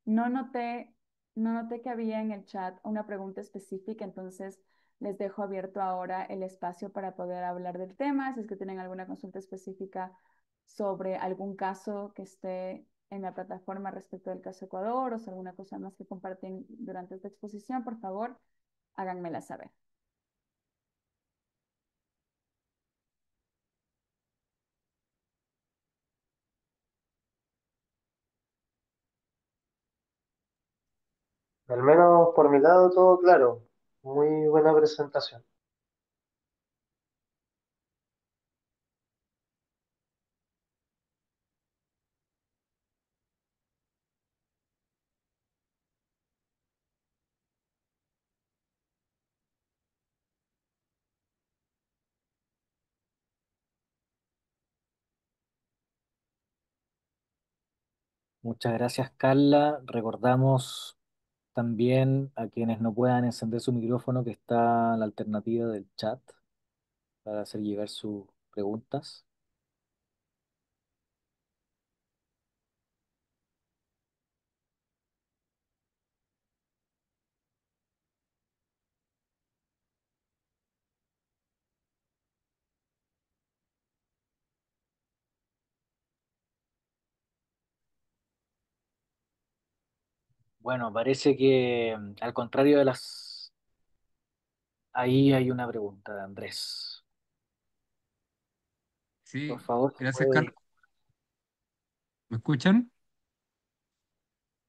No noté, no noté que había en el chat una pregunta específica, entonces les dejo abierto ahora el espacio para poder hablar del tema. Si es que tienen alguna consulta específica sobre algún caso que esté en la plataforma respecto del caso Ecuador o si alguna cosa más que comparten durante esta exposición, por favor, háganmela saber. Al menos por mi lado todo claro. Muy buena presentación. Muchas gracias, Carla. Recordamos también a quienes no puedan encender su micrófono que está la alternativa del chat para hacer llegar sus preguntas. Bueno, parece que al contrario de las... Ahí hay una pregunta de Andrés. Por Sí, favor, si gracias, puede... Carlos. ¿Me escuchan?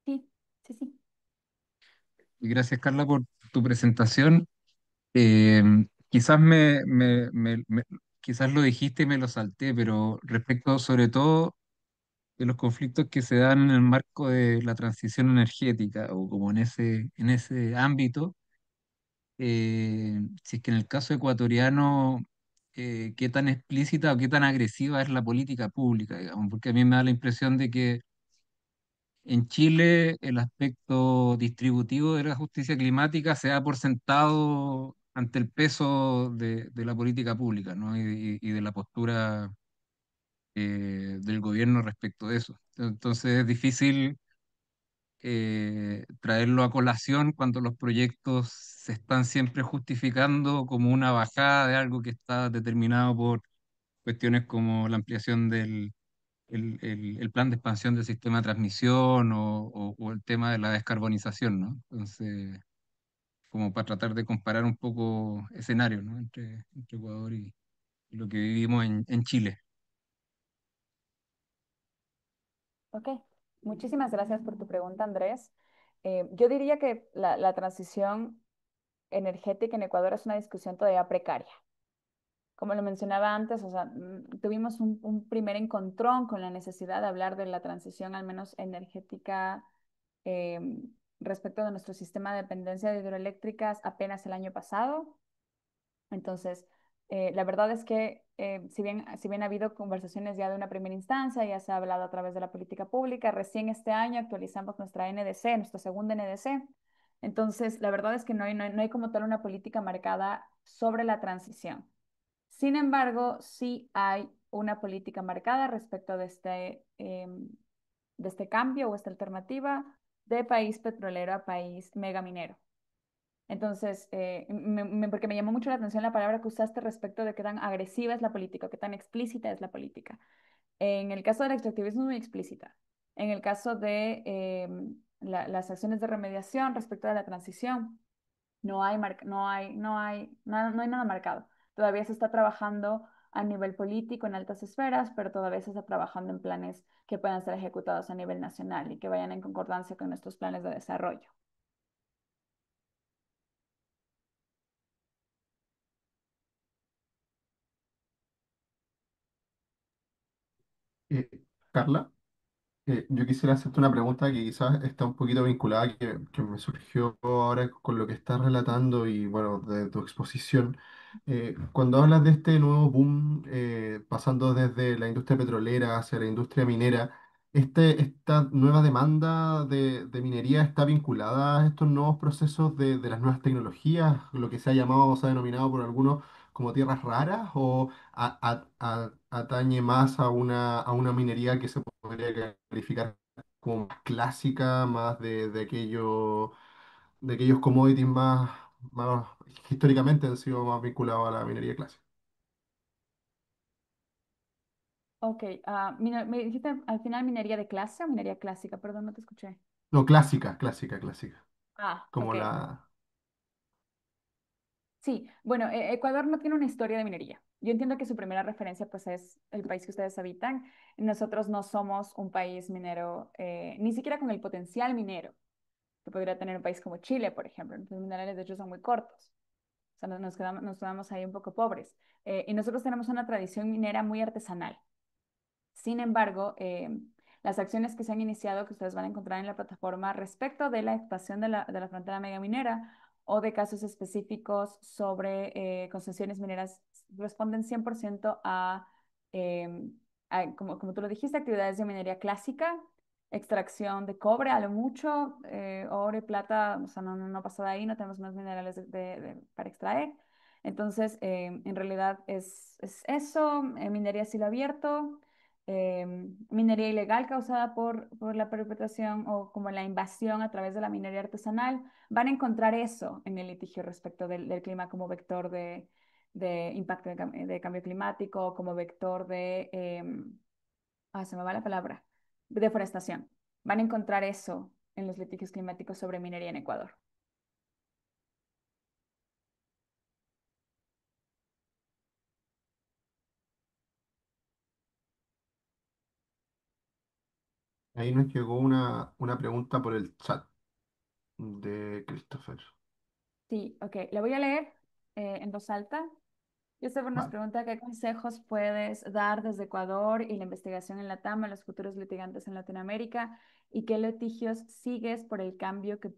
Sí, sí, sí. Y gracias, Carla, por tu presentación. Quizás quizás lo dijiste y me lo salté, pero respecto sobre todo de los conflictos que se dan en el marco de la transición energética o como en ese ámbito, si es que en el caso ecuatoriano, qué tan explícita o qué tan agresiva es la política pública, digamos, porque a mí me da la impresión de que en Chile, el aspecto distributivo de la justicia climática se da por sentado ante el peso de la política pública, ¿no? Y de la postura del gobierno respecto de eso. Entonces es difícil traerlo a colación cuando los proyectos se están siempre justificando como una bajada de algo que está determinado por cuestiones como la ampliación el plan de expansión del sistema de transmisión o el tema de la descarbonización, ¿no? Entonces, como para tratar de comparar un poco escenarios, ¿no? Entre Ecuador y lo que vivimos en Chile. Ok, muchísimas gracias por tu pregunta, Andrés. Yo diría que la transición energética en Ecuador es una discusión todavía precaria. Como lo mencionaba antes, o sea, tuvimos un primer encontrón con la necesidad de hablar de la transición, al menos energética, respecto de nuestro sistema de dependencia de hidroeléctricas apenas el año pasado. Entonces, la verdad es que si bien ha habido conversaciones ya de una primera instancia, ya se ha hablado a través de la política pública, recién este año actualizamos nuestra NDC, nuestra segunda NDC. Entonces, la verdad es que no hay como tal una política marcada sobre la transición. Sin embargo, sí hay una política marcada respecto de este cambio o esta alternativa de país petrolero a país megaminero. Entonces, porque me llamó mucho la atención la palabra que usaste respecto de qué tan agresiva es la política, o qué tan explícita es la política. En el caso del extractivismo es muy explícita. En el caso de las acciones de remediación respecto de la transición, no hay nada marcado. Todavía se está trabajando a nivel político en altas esferas, pero todavía se está trabajando en planes que puedan ser ejecutados a nivel nacional y que vayan en concordancia con nuestros planes de desarrollo. Eh, Carla. Yo quisiera hacerte una pregunta que quizás está un poquito vinculada, que me surgió ahora con lo que estás relatando y bueno, de tu exposición. Cuando hablas de este nuevo boom, pasando desde la industria petrolera hacia la industria minera, ¿esta nueva demanda de minería está vinculada a estos nuevos procesos de las nuevas tecnologías, lo que se ha llamado o se ha denominado por algunos como tierras raras, o atañe más a una minería que se podría calificar como más clásica, más de aquellos commodities más históricamente han sido más vinculados a la minería clásica? Ok, me dijiste al final minería de clase o minería clásica, perdón, no te escuché. No, clásica, clásica, clásica. Como Ok. la... Sí, bueno, Ecuador no tiene una historia de minería. Yo entiendo que su primera referencia pues es el país que ustedes habitan. Nosotros no somos un país minero, ni siquiera con el potencial minero que podría tener un país como Chile, por ejemplo. Los minerales de hecho son muy cortos. O sea, nos quedamos ahí un poco pobres. Y nosotros tenemos una tradición minera muy artesanal. Sin embargo, las acciones que se han iniciado, que ustedes van a encontrar en la plataforma respecto de la expansión de la frontera megaminera o de casos específicos sobre concesiones mineras, responden 100% como tú lo dijiste, actividades de minería clásica, extracción de cobre a lo mucho, oro y plata, o sea, no pasa de ahí, no tenemos más minerales para extraer. Entonces, en realidad es eso, minería a cielo abierto, minería ilegal causada por la perpetración o como la invasión a través de la minería artesanal, van a encontrar eso en el litigio respecto del clima como vector de impacto de cambio climático, como vector se me va la palabra, deforestación. Van a encontrar eso en los litigios climáticos sobre minería en Ecuador. Ahí nos llegó una pregunta por el chat de Christopher. Sí, ok, la voy a leer en voz alta. Christopher nos Vale. pregunta qué consejos puedes dar desde Ecuador y la investigación en Latam a los futuros litigantes en Latinoamérica y qué litigios sigues por el cambio que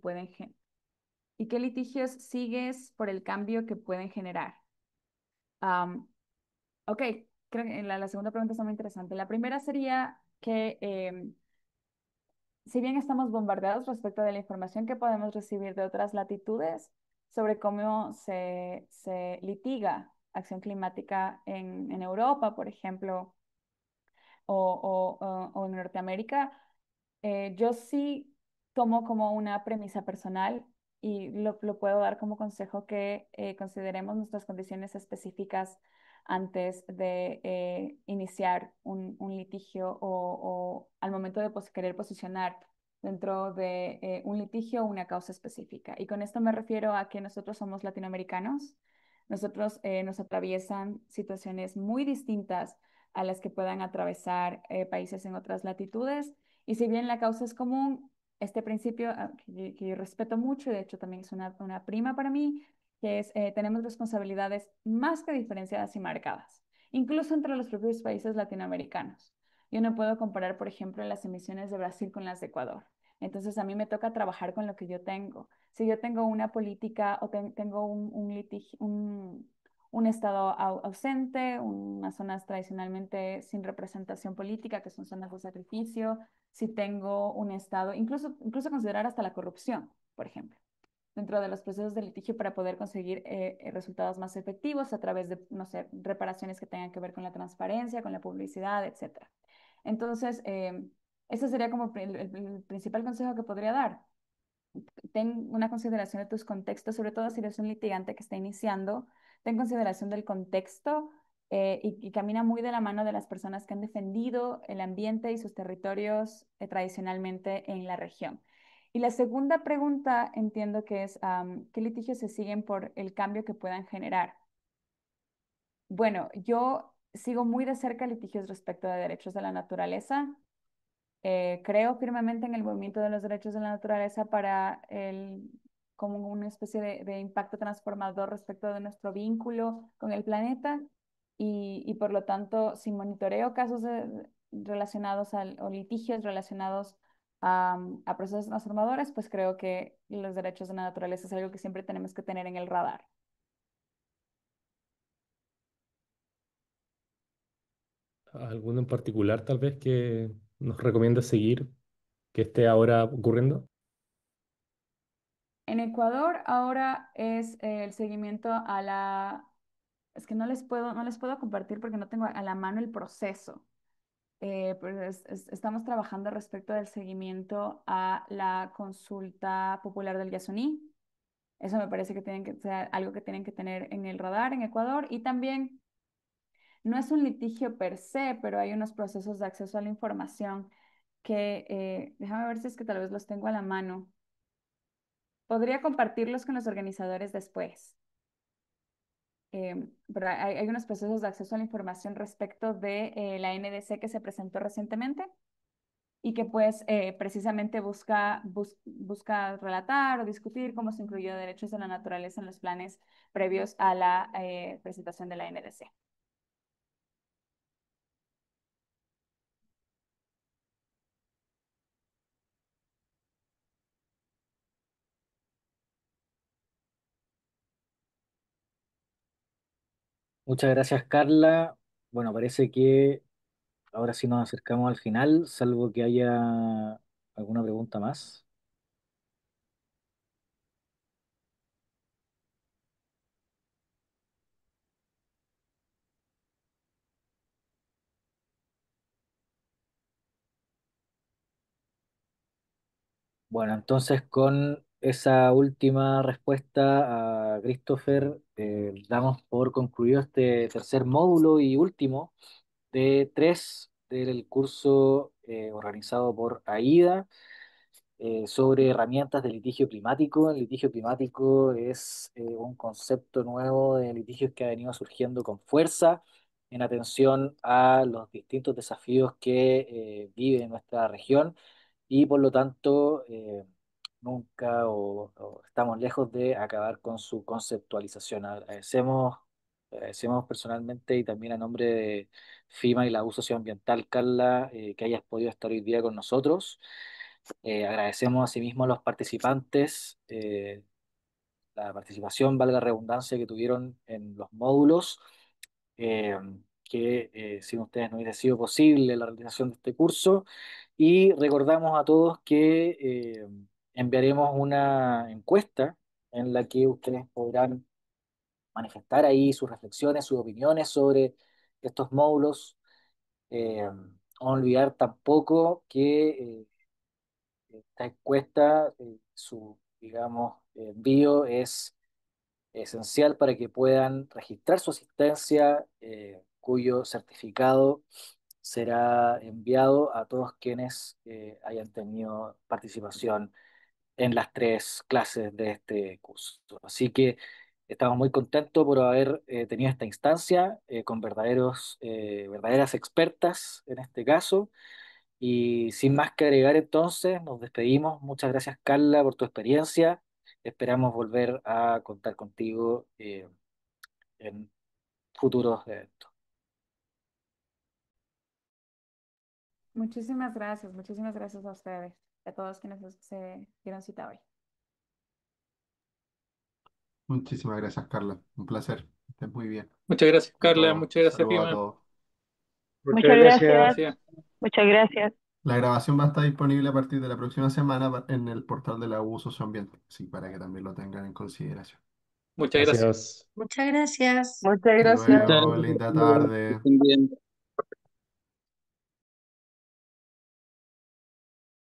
y qué litigios sigues por el cambio que pueden generar. Am, ok, creo que la segunda pregunta está muy interesante. La primera sería que si bien estamos bombardeados respecto de la información que podemos recibir de otras latitudes sobre cómo se litiga acción climática en Europa, por ejemplo, o en Norteamérica, yo sí tomo como una premisa personal y lo puedo dar como consejo que consideremos nuestras condiciones específicas antes de iniciar un litigio o al momento de querer posicionar dentro de un litigio o una causa específica. Y con esto me refiero a que nosotros somos latinoamericanos, nosotros nos atraviesan situaciones muy distintas a las que puedan atravesar países en otras latitudes. Y si bien la causa es común, este principio que yo respeto mucho, y de hecho también es una prima para mí, que es tenemos responsabilidades más que diferenciadas y marcadas, incluso entre los propios países latinoamericanos. Yo no puedo comparar, por ejemplo, las emisiones de Brasil con las de Ecuador. Entonces a mí me toca trabajar con lo que yo tengo. Si yo tengo una política o tengo un litigio, un estado ausente, unas zonas tradicionalmente sin representación política, que son zonas de sacrificio, si tengo un estado, incluso considerar hasta la corrupción, por ejemplo, dentro de los procesos de litigio para poder conseguir resultados más efectivos a través de, no sé, reparaciones que tengan que ver con la transparencia, con la publicidad, etcétera. Entonces, ese sería como el principal consejo que podría dar. Ten una consideración de tus contextos, sobre todo si eres un litigante que está iniciando, ten consideración del contexto y camina muy de la mano de las personas que han defendido el ambiente y sus territorios tradicionalmente en la región. Y la segunda pregunta entiendo que es, ¿qué litigios se siguen por el cambio que puedan generar? Bueno, yo sigo muy de cerca litigios respecto de derechos de la naturaleza. Creo firmemente en el movimiento de los derechos de la naturaleza como una especie de impacto transformador respecto de nuestro vínculo con el planeta y por lo tanto, si monitoreo casos relacionados o litigios relacionados a procesos transformadores, pues creo que los derechos de la naturaleza es algo que siempre tenemos que tener en el radar. ¿Alguno en particular tal vez que nos recomienda seguir que esté ahora ocurriendo? En Ecuador ahora es el seguimiento a la... Es que no les puedo compartir porque no tengo a la mano el proceso. Pero estamos trabajando respecto del seguimiento a la consulta popular del Yasuní. Eso me parece que tienen que ser algo que tienen que tener en el radar en Ecuador. Y también no es un litigio per se, pero hay unos procesos de acceso a la información que, déjame ver si es que tal vez los tengo a la mano. Podría compartirlos con los organizadores después. Pero hay unos procesos de acceso a la información respecto de la NDC que se presentó recientemente y que pues precisamente busca relatar o discutir cómo se incluyó derechos de la naturaleza en los planes previos a la presentación de la NDC. Muchas gracias, Carla. Bueno, parece que ahora sí nos acercamos al final, salvo que haya alguna pregunta más. Bueno, entonces con esa última respuesta a Christopher, damos por concluido este tercer módulo y último de tres del curso organizado por AIDA sobre herramientas de litigio climático. El litigio climático es un concepto nuevo de litigios que ha venido surgiendo con fuerza en atención a los distintos desafíos que vive nuestra región y por lo tanto nunca o estamos lejos de acabar con su conceptualización. Agradecemos personalmente y también a nombre de FIMA y la U Socioambiental, Carla, que hayas podido estar hoy día con nosotros. Agradecemos asimismo a los participantes la participación, valga redundancia, que tuvieron en los módulos, eh, que sin ustedes no hubiera sido posible la realización de este curso. Y recordamos a todos que enviaremos una encuesta en la que ustedes podrán manifestar ahí sus reflexiones, sus opiniones sobre estos módulos. No olvidar tampoco que esta encuesta, su, digamos, envío es esencial para que puedan registrar su asistencia, cuyo certificado será enviado a todos quienes hayan tenido participación en las tres clases de este curso. Así que estamos muy contentos por haber tenido esta instancia con verdaderas expertas en este caso. Y sin más que agregar, entonces, nos despedimos. Muchas gracias, Carla, por tu experiencia. Esperamos volver a contar contigo en futuros eventos. Muchísimas gracias a ustedes, a todos quienes se dieron cita hoy. Muchísimas gracias, Carla. Un placer. Que estés muy bien. Muchas gracias, A Carla. todos. Muchas gracias, Saludos a Pima. todos. Muchas gracias. Gracias. Muchas gracias. La grabación va a estar disponible a partir de la próxima semana en el portal de la U Socioambiente, sí, para que también lo tengan en consideración. Muchas gracias. Gracias. Muchas gracias. Muchas Hasta gracias. Muchas luego, gracias. linda tarde. Que estén bien.